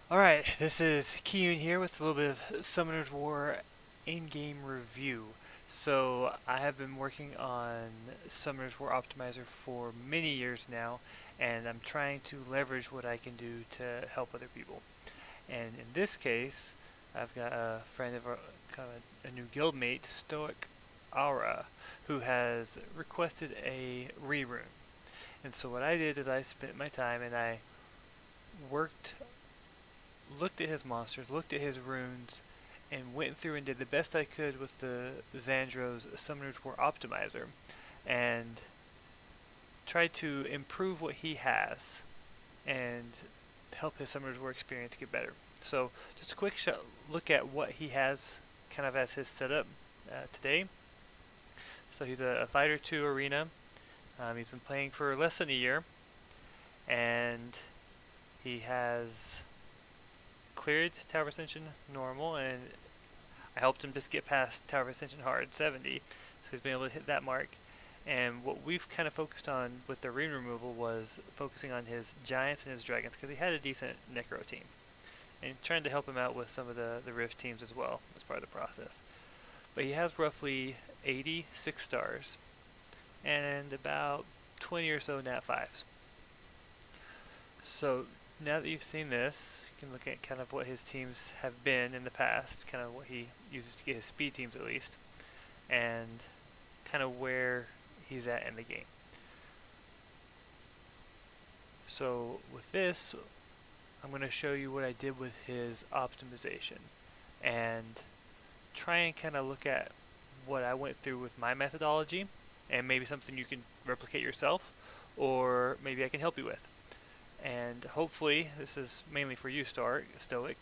Alright, this is Kiyun here with a little bit of Summoner's War in-game review. So, I have been working on Summoner's War Optimizer for many years now, and I'm trying to leverage what I can do to help other people. And in this case, I've got a friend of our, kind of a new guildmate, Stoic Aura, who has requested a rerune. And so what I did is I spent my time and I worked looked at his monsters, looked at his runes, and went through and did the best I could with the Xandro's Summoner's War Optimizer, and tried to improve what he has and help his Summoner's War experience get better. So, just a quick look at what he has kind of as his setup today. So, he's a Fighter 2 Arena. He's been playing for less than a year, and he has cleared Tower Ascension normal, and I helped him just get past Tower Ascension hard 70, so he's been able to hit that mark. And what we've kind of focused on with the rune removal was focusing on his giants and his dragons, because he had a decent necro team, and trying to help him out with some of the rift teams as well as part of the process. But he has roughly 86 stars and about 20 or so nat 5s. So now that you've seen this, you can look at kind of what his teams have been in the past, kind of what he uses to get his speed teams at least, and kind of where he's at in the game. So with this, I'm going to show you what I did with his optimization and try and kind of look at what I went through with my methodology and maybe something you can replicate yourself, or maybe I can help you with. And hopefully this is mainly for you, Stoic,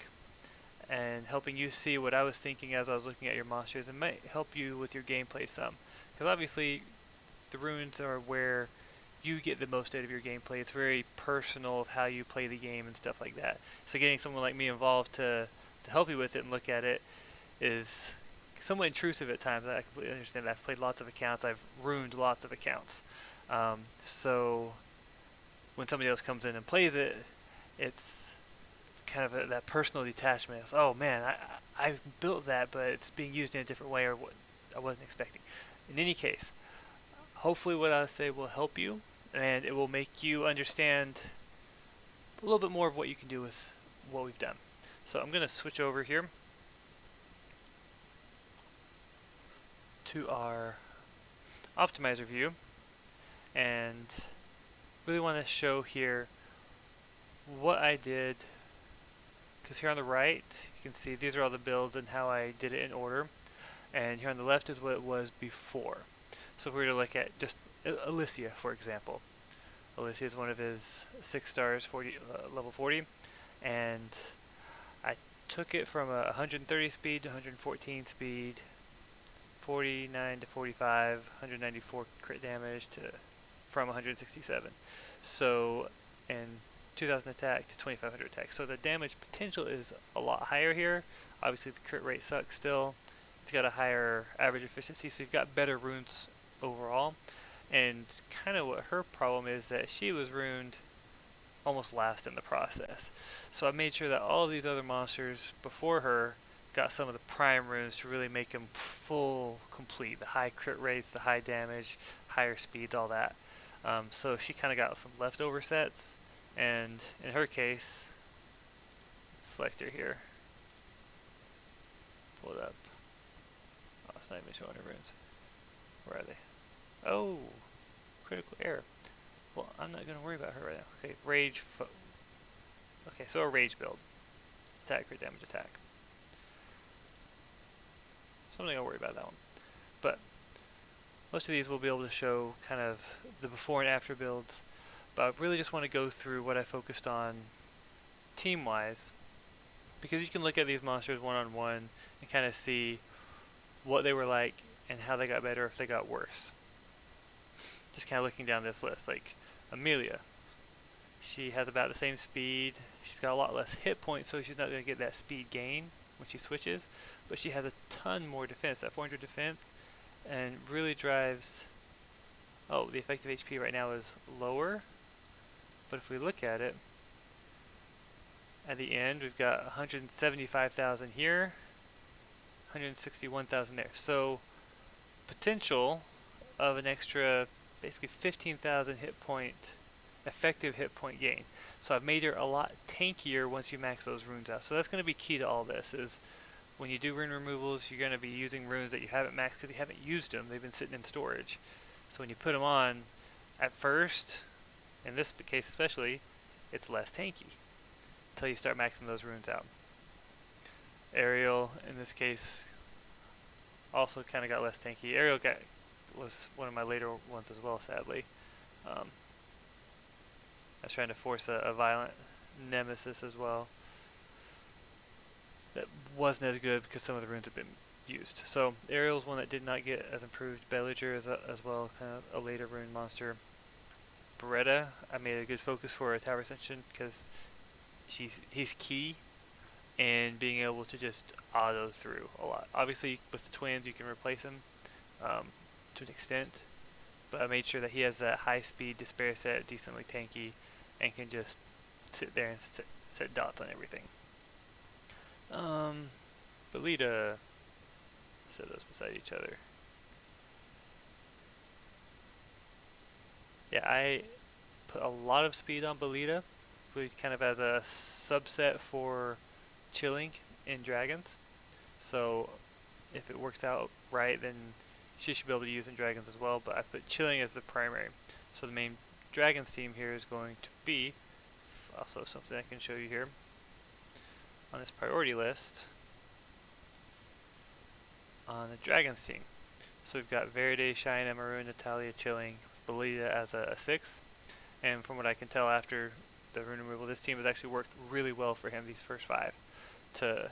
and helping you see what I was thinking as I was looking at your monsters, and might help you with your gameplay some. Because obviously the runes are where you get the most out of your gameplay. It's very personal of how you play the game and stuff like that. So getting someone like me involved to help you with it and look at it is somewhat intrusive at times. I completely understand that. I've played lots of accounts. I've ruined lots of accounts. So when somebody else comes in and plays it, it's kind of that personal detachment. It's, oh man, I've built that, but it's being used in a different way or what I wasn't expecting. In any case, hopefully what I say will help you, and it will make you understand a little bit more of what you can do with what we've done. So I'm going to switch over here to our optimizer view, and really want to show here what I did, because here on the right you can see these are all the builds and how I did it in order, and here on the left is what it was before. So if we were to look at just Alicia, for example, Alicia is one of his 6 stars, level 40, and I took it from a 130 speed to 114 speed, 49 to 45, 194 crit damage to from 167. So, and 2000 attack to 2500 attack. So the damage potential is a lot higher here. Obviously the crit rate sucks still. It's got a higher average efficiency, so you've got better runes overall. And kind of what her problem is that she was ruined almost last in the process. So I made sure that all of these other monsters before her got some of the prime runes to really make them full complete. The high crit rates, the high damage, higher speeds, all that. So she kind of got some leftover sets, and in her case, select her here, pull it up. Oh, it's not even showing her runes. Where are they? Oh, critical error. Well, I'm not going to worry about her right now. Okay, rage. Okay, so a rage build. Attack, crit damage, attack. So I'm not going to worry about that one. But most of these we'll be able to show kind of the before and after builds. But I really just want to go through what I focused on team-wise, because you can look at these monsters one-on-one and kind of see what they were like and how they got better, if they got worse. Just kind of looking down this list, like Amelia. She has about the same speed. She's got a lot less hit points, so she's not going to get that speed gain when she switches. But she has a ton more defense, that 400 defense, and really drives... Oh, the effective HP right now is lower. But if we look at it, At the end, we've got 175,000 here, 161,000 there. So potential of an extra, basically 15,000 hit point, effective hit point gain. So I've made her a lot tankier once you max those runes out. So that's going to be key to all this. Is when you do rune removals, you're going to be using runes that you haven't maxed because you haven't used them. They've been sitting in storage. So when you put them on, at first, in this case especially, it's less tanky until you start maxing those runes out. Aerial, in this case, also kind of got less tanky. Aerial was one of my later ones as well, sadly. I was trying to force a violent nemesis as well. That wasn't as good because some of the runes have been used. So Aerial's one that did not get as improved. Belliger as well, kind of a later rune monster. Beretta, I made a good focus for a tower ascension because he's key in being able to just auto through a lot. Obviously, with the twins, you can replace him to an extent, but I made sure that he has that high speed despair set, decently tanky, and can just sit there and set dots on everything. Belita, set those beside each other. Yeah, I put a lot of speed on Belita, really kind of as a subset for chilling in dragons. So if it works out right, then she should be able to use in dragons as well, but I put chilling as the primary. So the main dragons team here is going to be also something I can show you here on this priority list on the dragons team. So we've got Verde, Shina, Maroon, Natalia, Chilling, Belita as a 6th, and from what I can tell after the rune removal, this team has actually worked really well for him these first 5 to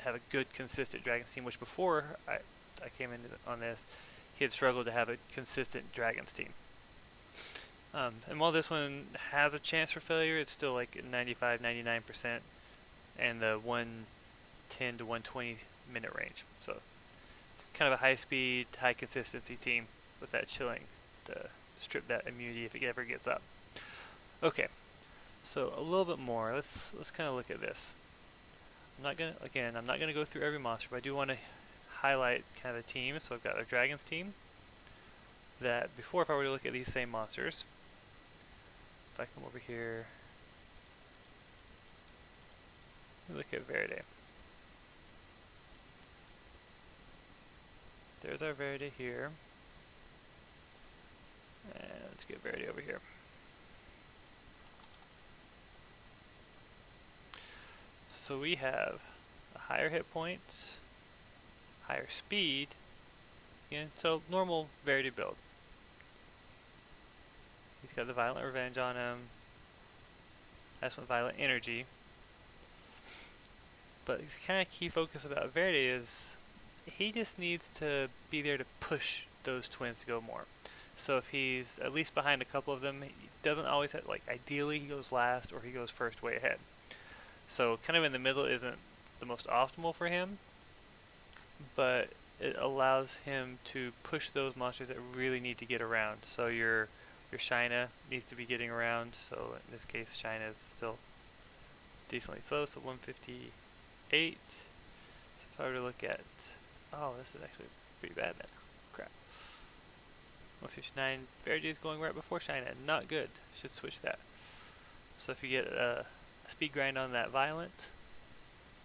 have a good consistent dragons team, which before I came in on this, he had struggled to have a consistent dragons team. And while this one has a chance for failure, it's still like 95, 99%, and the 110 to 120 minute range. So it's kind of a high speed, high consistency team with that chilling to strip that immunity if it ever gets up. Okay, so a little bit more. Let's kind of look at this. I'm not gonna go through every monster, but I do want to highlight kind of the team. So I've got a dragons team that before, if I were to look at these same monsters, if I come over here, look at Verde. There's our Verde here. And let's get Verde over here. So we have a higher hit points, higher speed, so normal Verde build. He's got the Violent Revenge on him. That's one Violent Energy. But the kind of key focus about Verde is he just needs to be there to push those twins to go more. So if he's at least behind a couple of them, he doesn't always have, like, ideally he goes last or he goes first way ahead. So kind of in the middle isn't the most optimal for him, but it allows him to push those monsters that really need to get around. So your Shina needs to be getting around, so in this case Shina is still decently slow, so 158. So if I were to look at, oh, this is actually pretty bad then. Crap. 159, Verde is going right before Shina, not good. Should switch that. So if you get a speed grind on that Violent,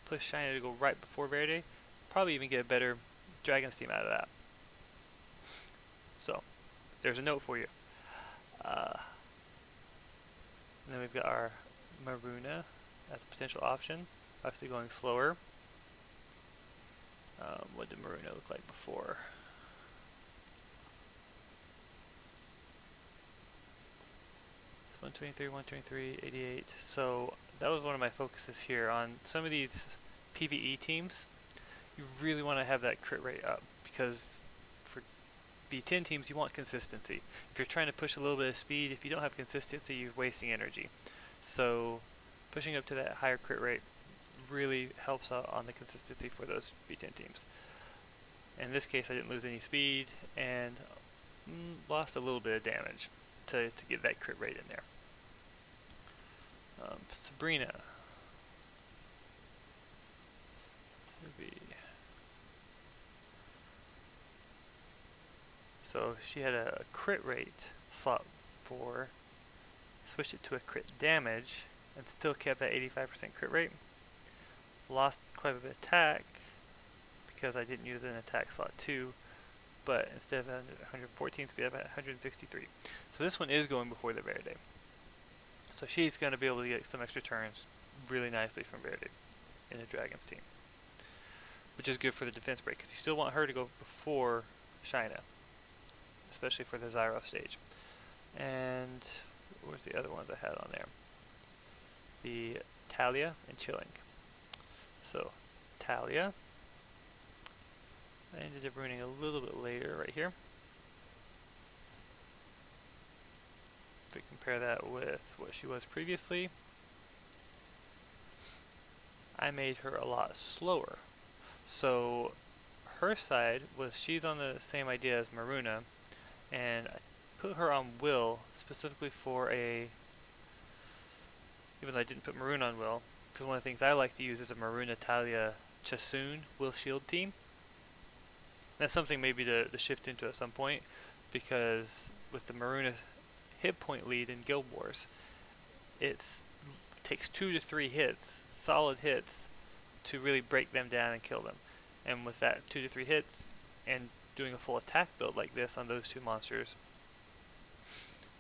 push Shina to go right before Verde, probably even get a better Dragon's team out of that. So there's a note for you. And then we've got our Maruna as a potential option, obviously going slower. What did Maruna look like before? It's 123, 123, 88. So that was one of my focuses here on some of these PvE teams. You really want to have that crit rate up because for B10 teams you want consistency. If you're trying to push a little bit of speed, if you don't have consistency, you're wasting energy. So pushing up to that higher crit rate really helps out on the consistency for those B10 teams. In this case I didn't lose any speed and lost a little bit of damage to get that crit rate in there. Sabrina. So she had a crit rate slot 4, switched it to a crit damage, and still kept that 85% crit rate. Lost quite a bit of attack because I didn't use an attack slot 2, but instead of 114 speed, I have 163. So this one is going before the Verde. So she's going to be able to get some extra turns really nicely from Verde in the Dragon's team, which is good for the defense break because you still want her to go before Shina, especially for the Zyro stage. And where's the other ones I had on there? The Talia and Chilling. So Talia, I ended up ruining a little bit later right here. If we compare that with what she was previously, I made her a lot slower. So her side was she's on the same idea as Maruna, and I put her on Will specifically for even though I didn't put Maruna on Will, because one of the things I like to use is a Maruna Talia Chasun Will Shield team. That's something maybe to shift into at some point, because with the Maruna hit point lead in Guild Wars, it takes 2 to 3 hits, solid hits, to really break them down and kill them. And with that 2 to 3 hits, and doing a full attack build like this on those two monsters,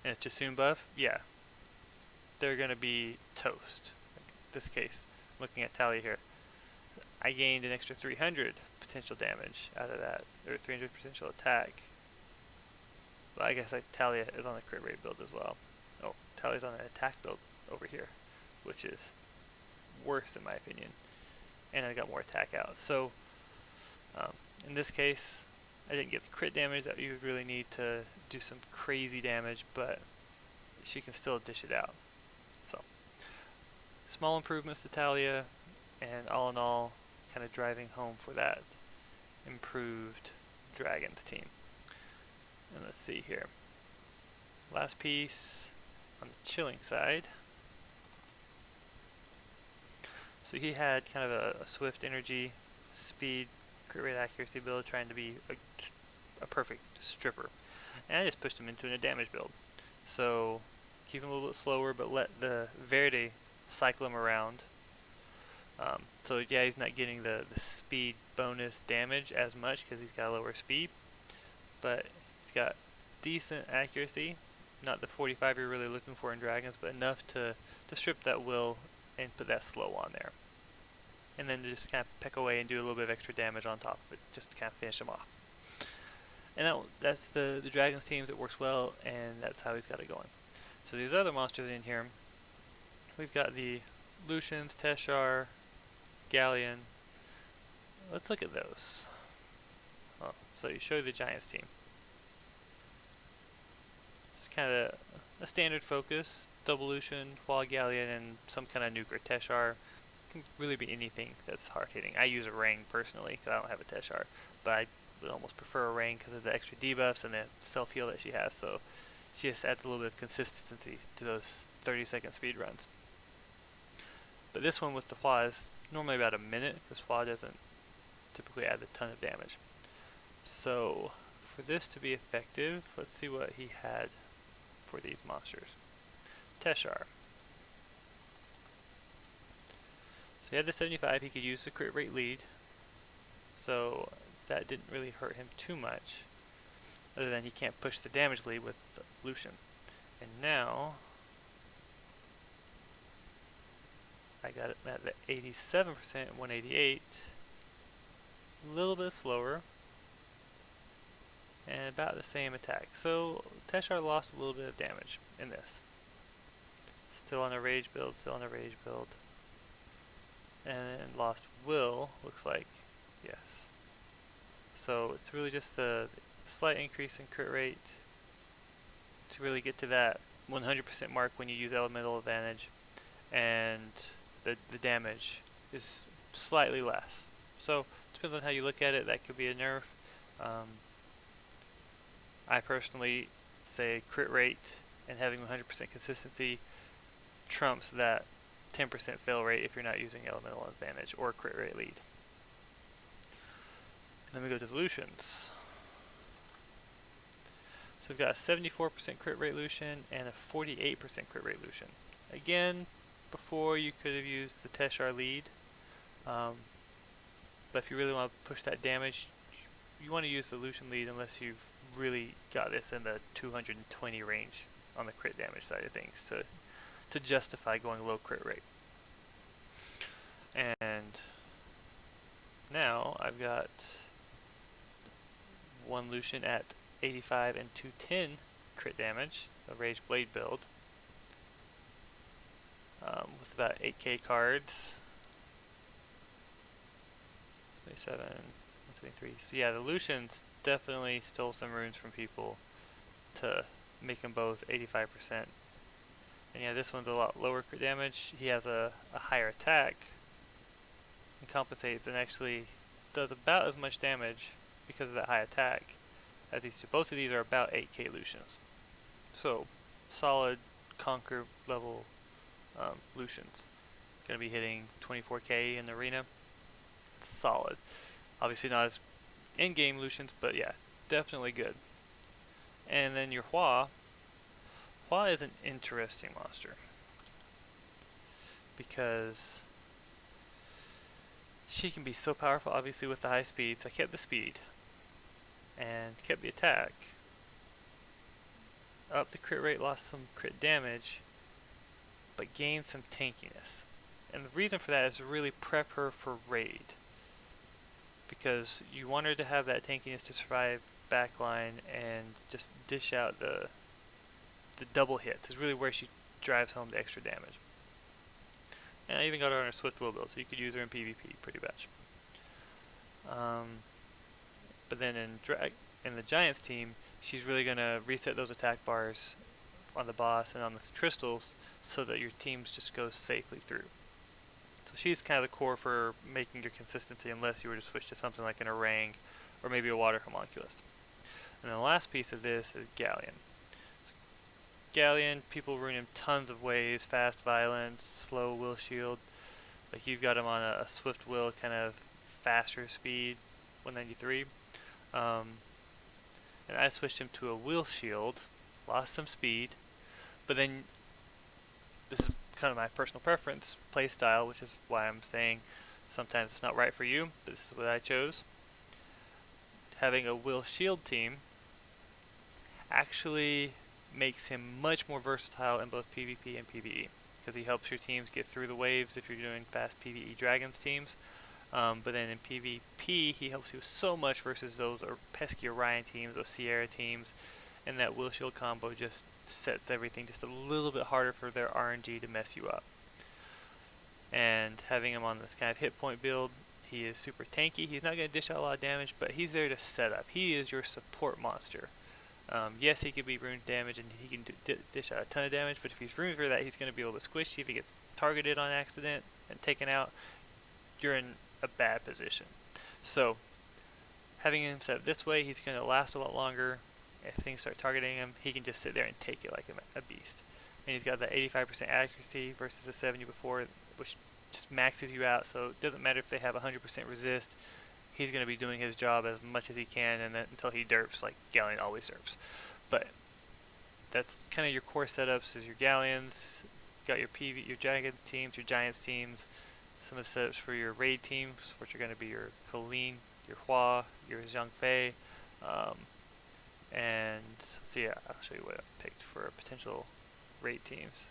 and a Chasun buff, yeah, they're going to be toast. Like this case, looking at Talia here, I gained an extra 300 potential damage out of that, or 300 potential attack. But I guess like Talia is on the crit rate build as well. Oh, Talia's on an attack build over here, which is worse in my opinion. And I got more attack out. So in this case, I didn't get the crit damage that you would really need to do some crazy damage, but she can still dish it out. So small improvements to Talia, and all in all, kind of driving home for that improved Dragons team. And let's see here. Last piece on the Chilling side. So he had kind of a swift energy, speed, crit rate accuracy build, trying to be a perfect stripper. And I just pushed him into a damage build. So keep him a little bit slower, but let the Verde cycle him around. So yeah, he's not getting the speed bonus damage as much because he's got lower speed, but he's got decent accuracy, not the 45 you're really looking for in Dragons, but enough to strip that will and put that slow on there. And then just kind of peck away and do a little bit of extra damage on top of it, just to kind of finish him off. And that's the Dragons teams. It works well, and that's how he's got it going. So these other monsters in here, we've got the Lucians, Teshar, Galleon. Let's look at those. Oh, so you show the Giants team. It's kind of a standard focus, double Lucian, Wall Galleon, and some kind of nuker. Teshar can really be anything that's hard hitting. I use a Rang personally because I don't have a Teshar, but I would almost prefer a Rang because of the extra debuffs and the self heal that she has. So she just adds a little bit of consistency to those 30-second speed runs. But this one with the Hua is normally about a minute because Hua doesn't typically add a ton of damage. So for this to be effective, let's see what he had for these monsters. Teshar. So he had the 75, he could use the crit rate lead, so that didn't really hurt him too much, other than he can't push the damage lead with Lucian. And now I got it at the 87%, 188, a little bit slower, and about the same attack. So Teshar lost a little bit of damage in this. Still on a rage build, and lost Will, looks like, yes. So it's really just the slight increase in crit rate to really get to that 100% mark when you use elemental advantage, and the damage is slightly less. So depends on how you look at it. That could be a nerf. I personally say crit rate and having 100% consistency trumps that 10% fail rate if you're not using elemental advantage or crit rate lead. Then we go to Lucians. So we've got a 74% crit rate Lucian and a 48% crit rate Lucian. Again, before you could have used the Teshar lead, but if you really want to push that damage, you want to use the Lucian lead unless you've really got this in the 220 range on the crit damage side of things to justify going low crit rate. And now I've got one Lucian at 85 and 210 crit damage, a Rage Blade build, with about 8k cards. 27, 173. So yeah, the Lucians definitely stole some runes from people to make them both 85%. And yeah, this one's a lot lower crit damage. He has a higher attack and compensates and actually does about as much damage because of that high attack as these two. Both of these are about 8k Lucians. So, solid Conquer level Lucians. Gonna be hitting 24k in the arena. It's solid. Obviously not as in-game Lucians, but yeah, definitely good. And then your Hua. Hua is an interesting monster because she can be so powerful, obviously with the high speed. So I kept the speed and kept the attack. Up the crit rate, lost some crit damage, but gained some tankiness. And the reason for that is to really prep her for raid, because you want her to have that tankiness to survive backline and just dish out the double hit is really where she drives home the extra damage. And I even got her on her Swift Will build, so you could use her in PvP pretty much. But then in the Giants team, she's really going to reset those attack bars on the boss and on the crystals so that your teams just go safely through. So she's kind of the core for making your consistency unless you were to switch to something like an Orang or maybe a Water Homunculus. And then the last piece of this is Galleon. So Galleon, people rune him tons of ways: fast violence, slow will shield. Like you've got him on a Swift Will kind of faster speed, 193. And I switched him to a Will Shield, lost some speed, but then this is kind of my personal preference, playstyle, which is why I'm saying sometimes it's not right for you, but this is what I chose. Having a Will Shield team actually makes him much more versatile in both PvP and PvE, because he helps your teams get through the waves if you're doing fast PvE Dragons teams. But then in PvP, he helps you so much versus those pesky Orion teams, those Sierra teams, and that Will Shield combo just sets everything just a little bit harder for their RNG to mess you up. And having him on this kind of hit point build, he is super tanky. He's not going to dish out a lot of damage, but he's there to set up. He is your support monster. Yes, he could be rune damage and he can dish out a ton of damage, but if he's ruined for that, he's going to be able to squish you. If he gets targeted on accident and taken out, you're in a bad position. So having him set up this way, he's going to last a lot longer. If things start targeting him, he can just sit there and take it like a beast. And he's got that 85% accuracy versus the 70 before, which just maxes you out. So it doesn't matter if they have 100% resist. He's going to be doing his job as much as he can, and then until he derps, like Galleon always derps. But that's kind of your core setups: is your Galleons, got your your Dragons teams, your Giants teams, some of the setups for your raid teams, which are going to be your Colleen, your Hua, your Zhang Fei, and so yeah, I'll show you what I picked for potential raid teams.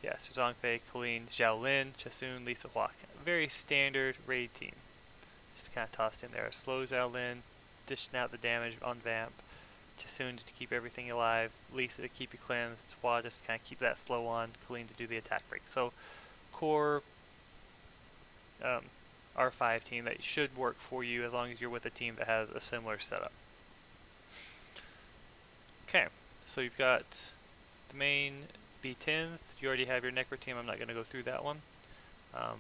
Yeah, so Zhang Fei, Colleen, Xiao Lin, Chasun, Lisa Hua. Very standard raid team. Just kind of tossed in there. Slow Xiao Lin, dishing out the damage on Vamp. Chasun to keep everything alive. Lisa to keep you cleansed. Hua just kind of keep that slow on. Colleen to do the attack break. So, core R5 team that should work for you as long as you're with a team that has a similar setup. Okay, so you've got the main B10s. You already have your Necro team. I'm not going to go through that one. I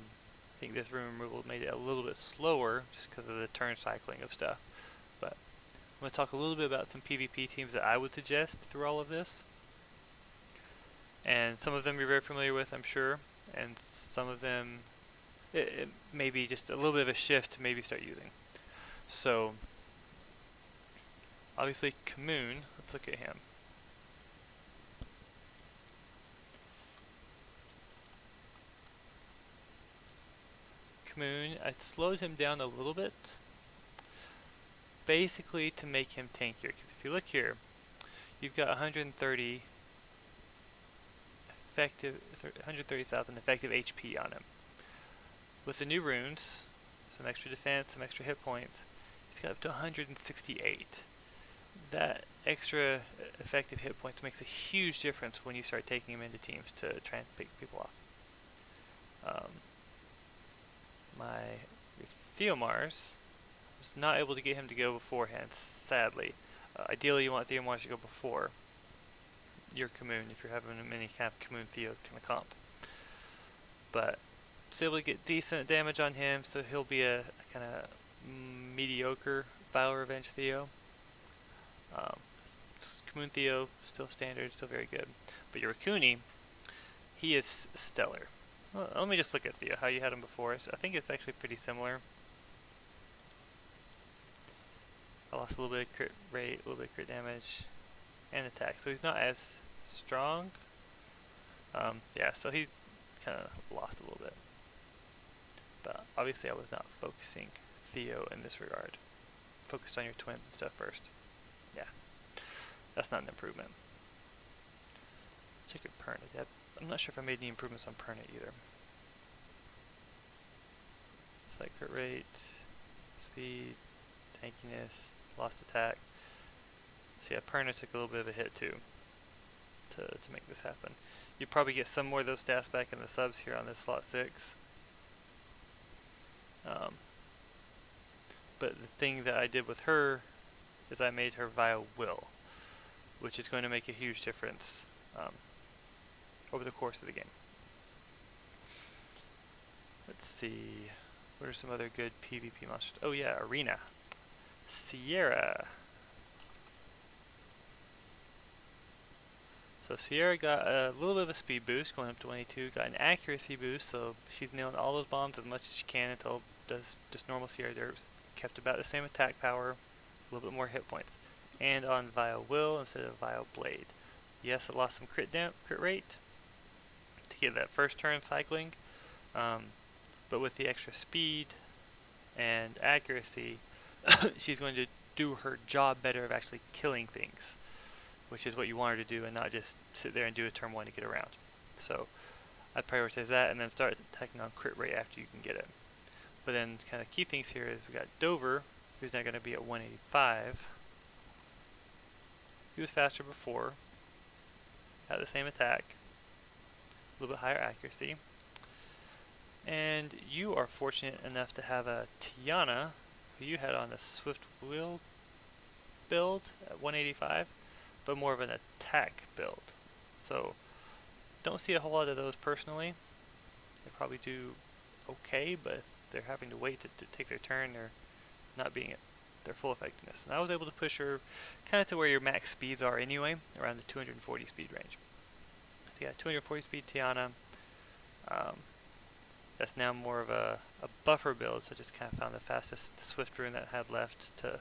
think this rune removal made it a little bit slower just because of the turn cycling of stuff. But I'm going to talk a little bit about some PvP teams that I would suggest through all of this. And some of them you're very familiar with, I'm sure. And some of them it may be just a little bit of a shift to maybe start using. So Obviously, Kamoon, let's look at him. Kamoon, I slowed him down a little bit, basically to make him tankier. Because if you look here, you've got 130 effective, 130,000 effective HP on him. With the new runes, some extra defense, some extra hit points, he's got up to 168. That extra effective hit points makes a huge difference when you start taking him into teams to try and pick people off. My Theomars was not able to get him to go beforehand, sadly. Ideally, you want Theomars to go before your Kamoon if you're having any kind of Kamoon Theo kind of comp. But was able to get decent damage on him, so he'll be a kind of mediocre Vile Revenge Theo. Kamoon Theo, still standard, still very good. But your Rakuni, he is stellar. Well, let me just look at Theo, how you had him before. So I think it's actually pretty similar. I lost a little bit of crit rate, a little bit of crit damage, and attack. So he's not as strong. Yeah, so he kind of lost a little bit. But obviously I was not focusing Theo in this regard. Focused on your twins and stuff first. Yeah, that's not an improvement. Let's check your Perna. I'm not sure if I made any improvements on Perna either. It's like crit rate, speed, tankiness, lost attack. So yeah, Perna took a little bit of a hit too to make this happen. You probably get some more of those stats back in the subs here on this slot 6. But the thing that I did with her is I made her Vile Will, which is going to make a huge difference over the course of the game. Let's see, what are some other good PvP monsters? Oh yeah, Arena. Sierra. So Sierra got a little bit of a speed boost, going up to 22, got an accuracy boost, so she's nailing all those bombs as much as she can until does just normal Sierra derps. Kept about the same attack power, a little bit more hit points. And on Vile Will instead of Vile Blade. Yes, it lost some crit rate to get that first turn cycling, but with the extra speed and accuracy, she's going to do her job better of actually killing things, which is what you want her to do, and not just sit there and do a turn 1 to get around. So I prioritize that and then start attacking on crit rate after you can get it. But then kind of key things here is we got Dover, who's now going to be at 185. He was faster before, had the same attack, a little bit higher accuracy. And you are fortunate enough to have a Tiana, who you had on a Swift Wheel build at 185, but more of an attack build. So don't see a whole lot of those personally. They probably do okay, but if they're having to wait to take their turn, they're not being at their full effectiveness. And I was able to push her kind of to where your max speeds are anyway, around the 240 speed range. So yeah, 240 speed Tiana. That's now more of a buffer build, so I just kind of found the fastest Swift rune that I had left to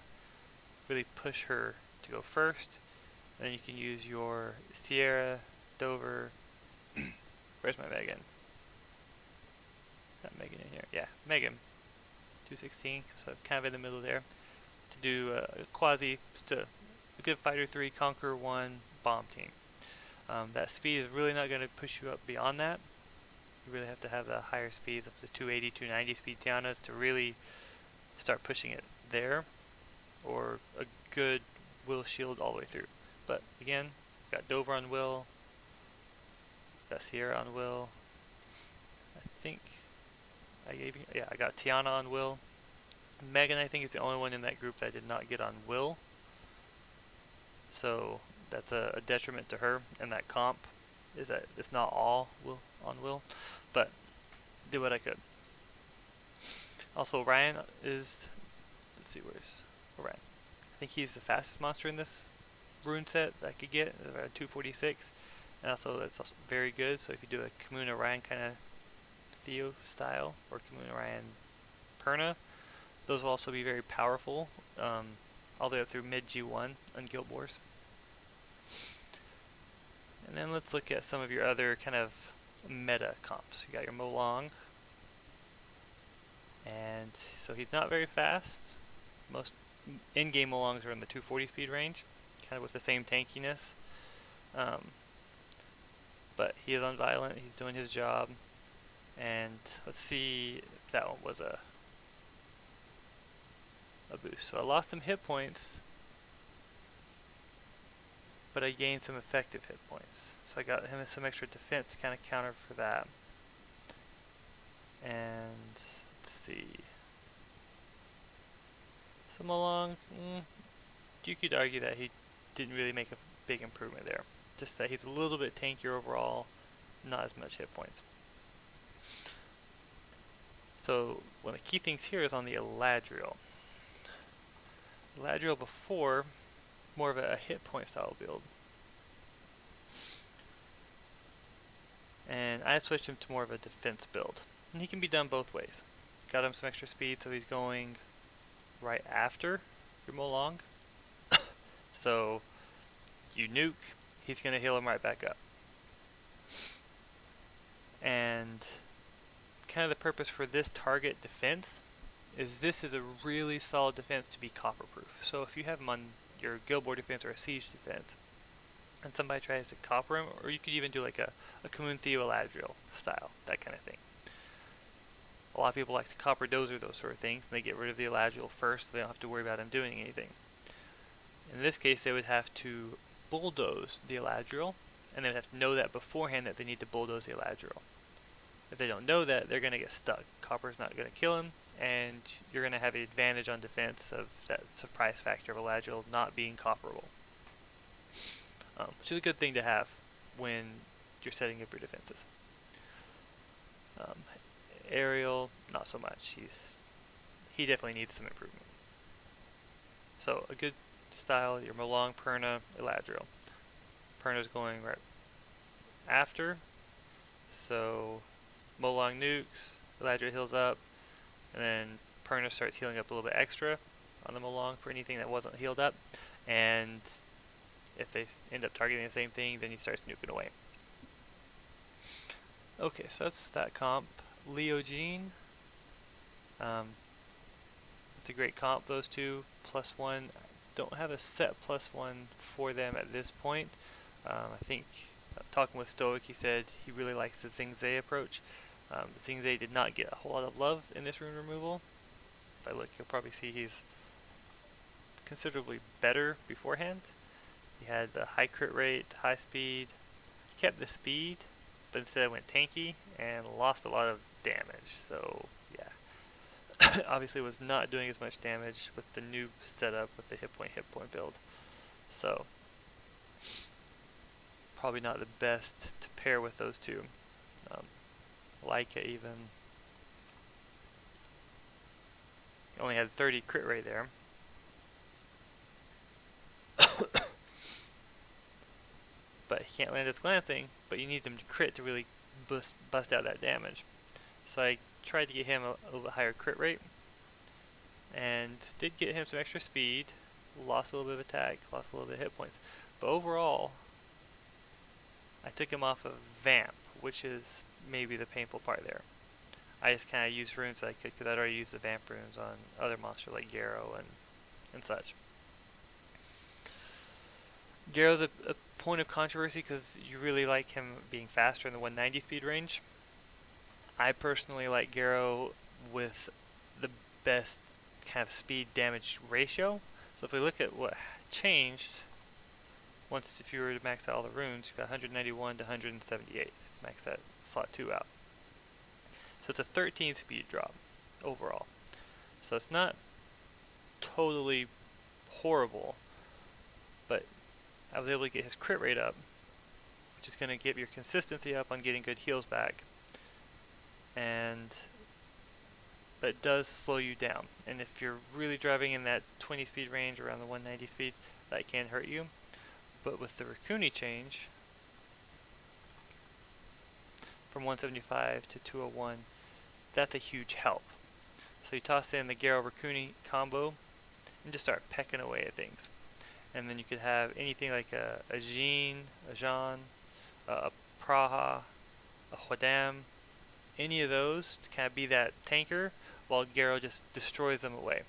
really push her to go first. And then you can use your Sierra, Dover. Where's my Megan? Got Megan in here. Yeah, Megan. 216, so kind of in the middle there. To do a quasi, a good Fighter 3, Conqueror 1 bomb team. That speed is really not going to push you up beyond that. You really have to have the higher speeds, up to 280, 290 speed Tianas to really start pushing it there, or a good Will shield all the way through. But again, got Dover on Will, got Sierra on Will. I think I gave you, yeah, I got Tiana on Will. Megan, I think, is the only one in that group that I did not get on Will. So that's a detriment to her in that comp, is that it's not all Will on Will, but did what I could. Also, Ryan is, let's see, where's Ryan? I think he's the fastest monster in this rune set that I could get, around 246, and also that's also very good. So if you do a Kamoon Orion kind of Theo style, or Kamoon Orion Perna, those will also be very powerful. all the way up through mid G1 on Guild Wars. And then let's look at some of your other kind of meta comps. You got your Molong, and so he's not very fast. Most in-game Molongs are in the 240 speed range, kind of with the same tankiness. But he is unviolent, he's doing his job, and let's see if that one was a boost. So I lost some hit points, but I gained some effective hit points. So I got him some extra defense to kind of counter for that. And let's see. Some along, you could argue that he didn't really make a big improvement there. Just that he's a little bit tankier overall, not as much hit points. So one of the key things here is on the Eladriel. Eladriel before, more of a hit point style build. And I switched him to more of a defense build. And he can be done both ways. Got him some extra speed, so he's going right after your Molong. So you nuke, he's going to heal him right back up. And kind of the purpose for this target defense is this is a really solid defense to be copper proof. So if you have him on your Guild War defense or a siege defense, and somebody tries to copper him, or you could even do like a Kamun Theo Eladriel style, that kind of thing. A lot of people like to copper dozer those sort of things, and they get rid of the Eladriel first so they don't have to worry about him doing anything. In this case, they would have to bulldoze the Eladriel, and they would have to know that beforehand that they need to bulldoze the Eladriel. If they don't know that, they're going to get stuck. Copper's not going to kill him, and you're going to have an advantage on defense of that surprise factor of Eladriel not being copperable. Which is a good thing to have when you're setting up your defenses. Ariel, not so much. He definitely needs some improvement. So a good style, your Molong, Perna, Eladriel. Perna's going right after, so Molong nukes, Eladriel heals up, and then Perna starts healing up a little bit extra on the Molong for anything that wasn't healed up, and if they end up targeting the same thing, then he starts nuking away. Okay, so that's that comp. Leogene, it's a great comp, those two, +1. Don't have a set +1 for them at this point. I think, talking with Stoic, he said he really likes the Xing Zhe approach. Xing Zhe did not get a whole lot of love in this rune removal. If I look, you'll probably see he's considerably better beforehand. He had the high crit rate, high speed, kept the speed, but instead went tanky and lost a lot of damage. So yeah, obviously was not doing as much damage with the noob setup with the hit point build. So probably not the best to pair with those two. Leica even only had 30 crit rate there. But he can't land his glancing, but you need him to crit to really bust out that damage. So I tried to get him a little bit higher crit rate, and did get him some extra speed, lost a little bit of attack, lost a little bit of hit points. But overall, I took him off of Vamp, which is maybe the painful part there. I just kind of used runes that I could, because I'd already used the Vamp runes on other monsters like Garo and such. Garo's a point of controversy because you really like him being faster in the 190 speed range. I personally like Garo with the best kind of speed damage ratio. So if we look at what changed, if you were to max out all the runes, you've got 191 to 178. Max that slot 2 out. So it's a 13 speed drop overall. So it's not totally horrible, but I was able to get his crit rate up, which is going to give your consistency up on getting good heals back. But it does slow you down. And if you're really driving in that 20 speed range around the 190 speed, that can hurt you. But with the Rukuni change, from 175 to 201, that's a huge help. So you toss in the Garo Rukuni combo, and just start pecking away at things. And then you could have anything like a Jean, a Jean, a Praha, a Huadam, any of those to kind of be that tanker while Garo just destroys them away.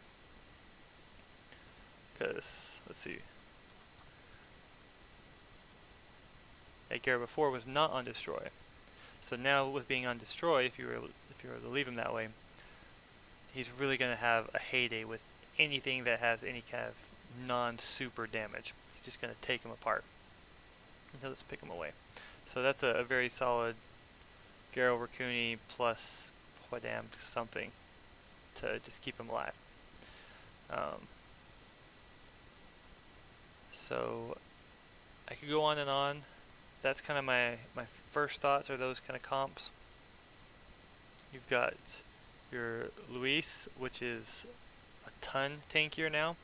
Because, let's see. That Garo before was not on destroy. So now with being on destroy, if you were to leave him that way, he's really going to have a heyday with anything that has any kind of non-super damage. He's just going to take him apart. And he'll just pick him away. So that's a very solid Garo Rukuni plus Huadam something to just keep him alive. So I could go on and on. That's kind of my first thoughts are those kind of comps. You've got your Luis, which is a ton tankier now.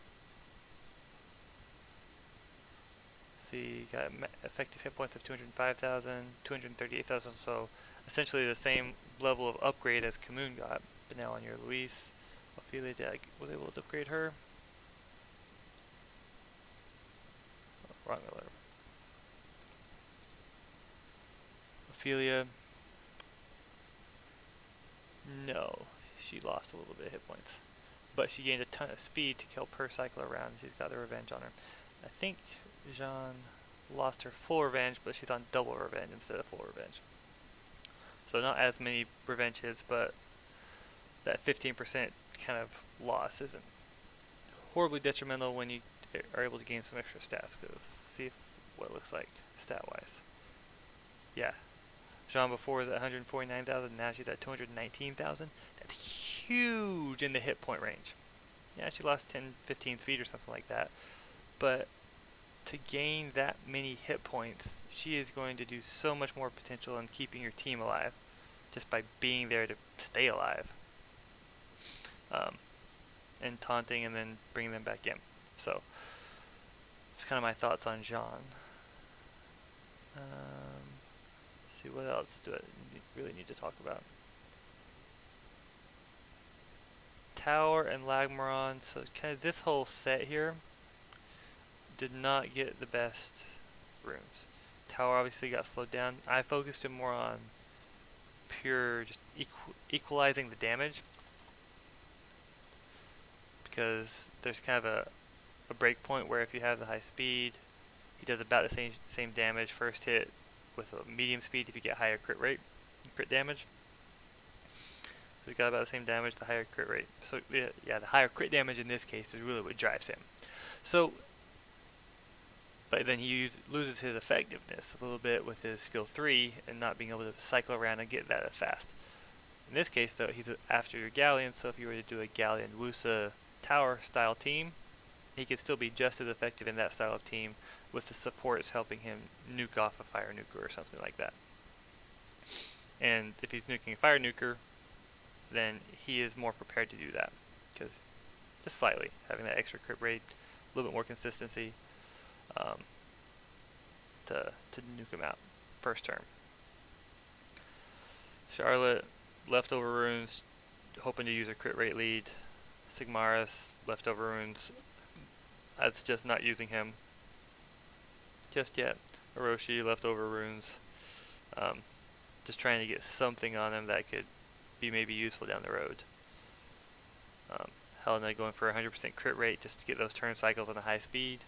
See, you got effective hit points of 205,000, 238,000, so essentially the same level of upgrade as Kamoon got, but now on your Luis. Ophelia, was able to upgrade her? Oh, wrong alert. Ophelia, no, she lost a little bit of hit points, but she gained a ton of speed to kill per cycle around. She's got the revenge on her. I think Jean lost her full revenge, but she's on double revenge instead of full revenge. So not as many revenge hits, but that 15% kind of loss isn't horribly detrimental when you are able to gain some extra stats. Let's see what it looks like stat-wise. Yeah, Jean before was at 149,000, now she's at 219,000. That's huge in the hit point range. Yeah, she lost 10, 15 speed or something like that, but to gain that many hit points, she is going to do so much more potential in keeping your team alive just by being there to stay alive. And taunting and then bringing them back in. So, that's kind of my thoughts on Jean. See, what else do I really need to talk about? Tower and Lagmaron, so kind of this whole set here did not get the best runes. Tower obviously got slowed down. I focused it more on pure just equalizing the damage, because there's kind of a break point where if you have the high speed, he does about the same damage first hit with a medium speed if you get higher crit rate, crit damage. So he's got about the same damage, the higher crit rate. So yeah, the higher crit damage in this case is really what drives him. So, but then he loses his effectiveness a little bit with his skill 3 and not being able to cycle around and get that as fast. In this case though, he's after your Galleon, so if you were to do a Galleon Wusa Tower style team, he could still be just as effective in that style of team with the supports helping him nuke off a fire nuker or something like that. And if he's nuking a fire nuker, then he is more prepared to do that, because just slightly having that extra crit rate, a little bit more consistency to nuke him out first turn. Charlotte, leftover runes, hoping to use a crit rate lead. Sigmaris, leftover runes, I'd suggest not using him just yet. Orochi, leftover runes, just trying to get something on him that could be maybe useful down the road. Helena going for 100% crit rate just to get those turn cycles on a high speed.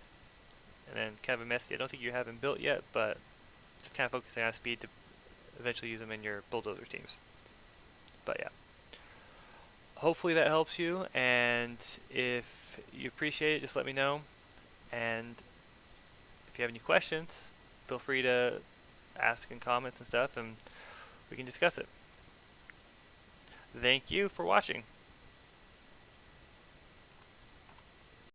And then Kevin Messi, I don't think you have him built yet, but just kind of focusing on speed to eventually use him in your bulldozer teams. But yeah, hopefully that helps you, and if you appreciate it, just let me know. And if you have any questions, feel free to ask in comments and stuff, and we can discuss it. Thank you for watching.